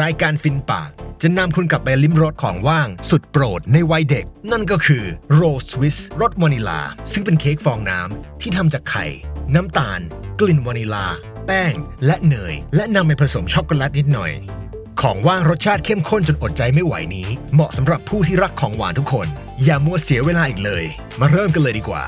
ายการฟินปากจะนำคุณกลับไปลิ้มรสของว่างสุดโปรดในวัยเด็กนั่นก็คือโรลสวิสรสวานิลาซึ่งเป็นเค้กฟองน้ำที่ทำจากไข่น้ำตาลกลิ่นวานิลาแป้งและเนยและนำไปผสมช็อกโกแลตนิดหน่อยของว่างรสชาติเข้มข้นจนอดใจไม่ไหวนี้เหมาะสำหรับผู้ที่รักของหวานทุกคนอย่ามัวเสียเวลาอีกเลยมาเริ่มกันเลยดีกว่า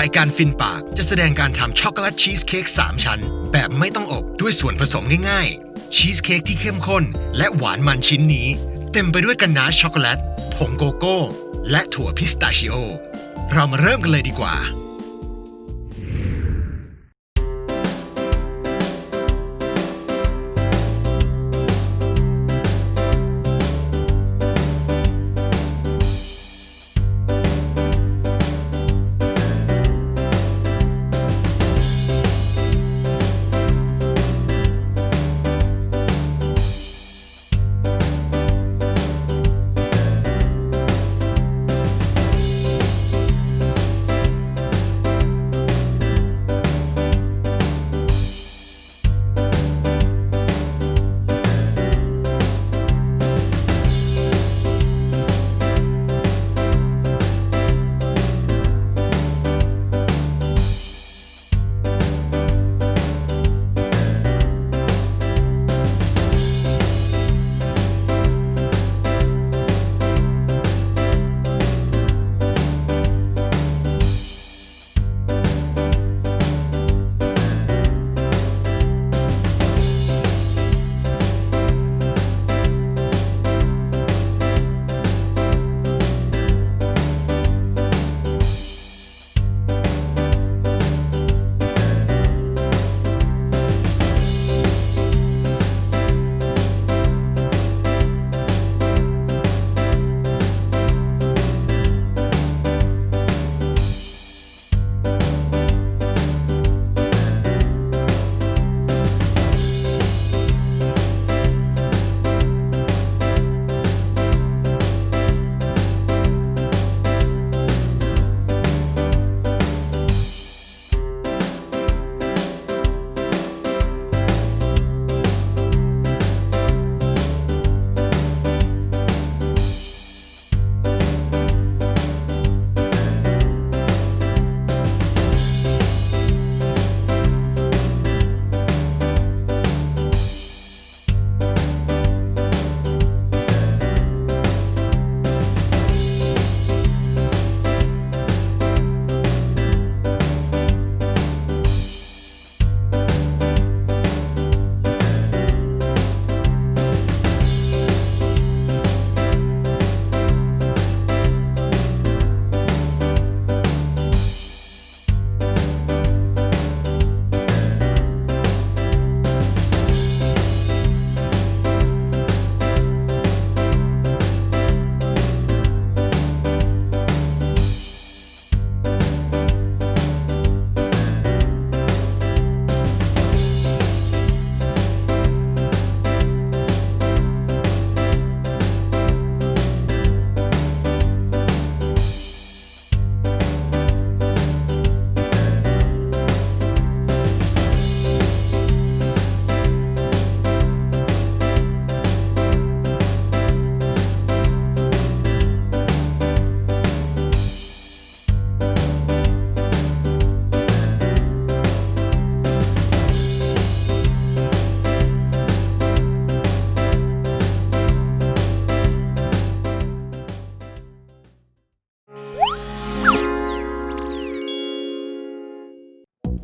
ายการฟินปากจะแสดงการทำช็อกโกแลตชีสเค้ก3ชั้นแบบไม่ต้องอบด้วยส่วนผสมง่ายๆชีสเค้กที่เข้มข้นและหวานมันชิ้นนี้เต็มไปด้วยกันนาชช็อกโกแลตผงโกโก้และถั่วพิสตาชิโอเรามาเริ่มกันเลยดีกว่า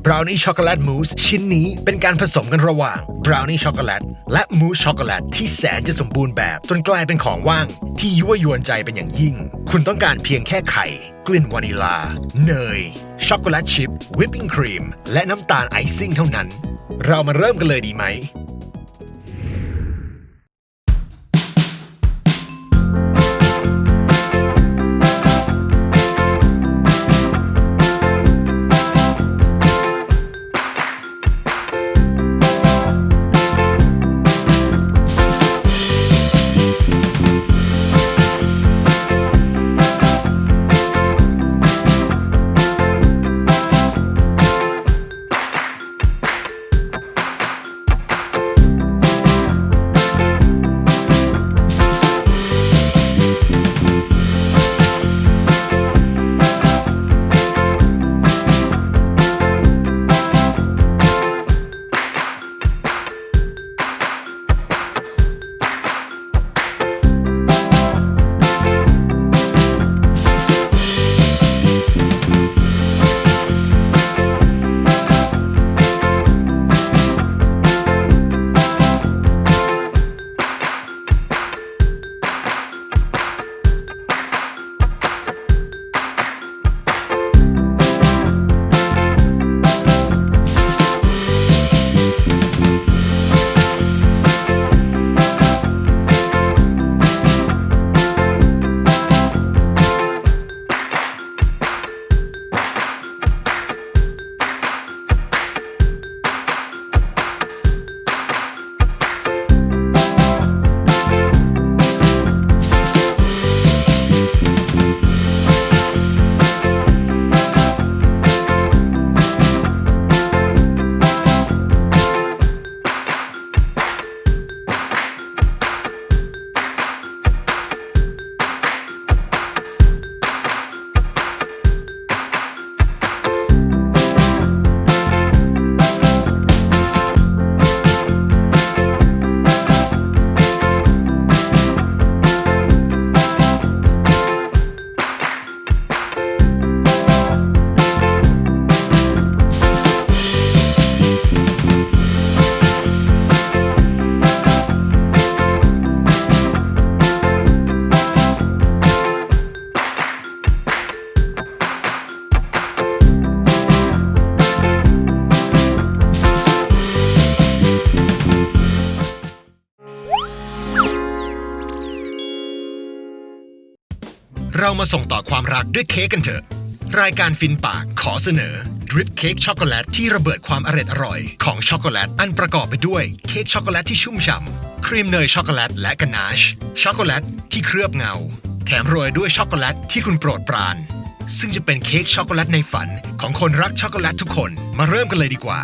บราวนี่ช็อกโกแลตมูสชิ้นนี้เป็นการผสมกันระหว่างบราวนี่ช็อกโกแลตและมูสช็อกโกแลตที่แสนจะสมบูรณ์แบบจนกลายเป็นของว่างที่ยั่วยวนใจเป็นอย่างยิ่งคุณต้องการเพียงแค่ไข่กลิ่นวานิลาเนยช็อกโกแลตชิพวิปปิ้งครีมและน้ำตาลไอซิ่งเท่านั้นเรามาเริ่มกันเลยดีไหม เรามาส่งต่อความรักด้วยเค้กกันเถอะรายการฟินปากขอเสนอดริปเค้กช็อกโกแลตที่ระเบิดความอร่อยของช็อกโกแลตอันประกอบไปด้วยเค้กช็อกโกแลตที่ชุ่มฉ่ำครีมเนยช็อกโกแลตและกานาชช็อกโกแลตที่เคลือบเงาแถมโรยด้วยช็อกโกแลตที่คุณโปรดปรานซึ่งจะเป็นเค้กช็อกโกแลตในฝันของคนรักช็อกโกแลตทุกคนมาเริ่มกันเลยดีกว่า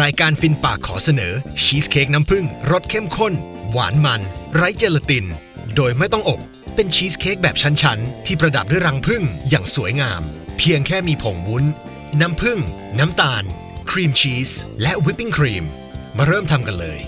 รายการฟินปากขอเสนอชีสเค้กน้ำผึ้งรสเข้มข้นหวานมันไร้เจลาตินโดยไม่ต้องอบเป็นชีสเค้กแบบชั้นๆที่ประดับด้วยรังผึ้งอย่างสวยงามเพียงแค่มีผงวุ้นน้ำผึ้งน้ำตาลครีมชีสและวิปปิ้งครีมมาเริ่มทำกันเลย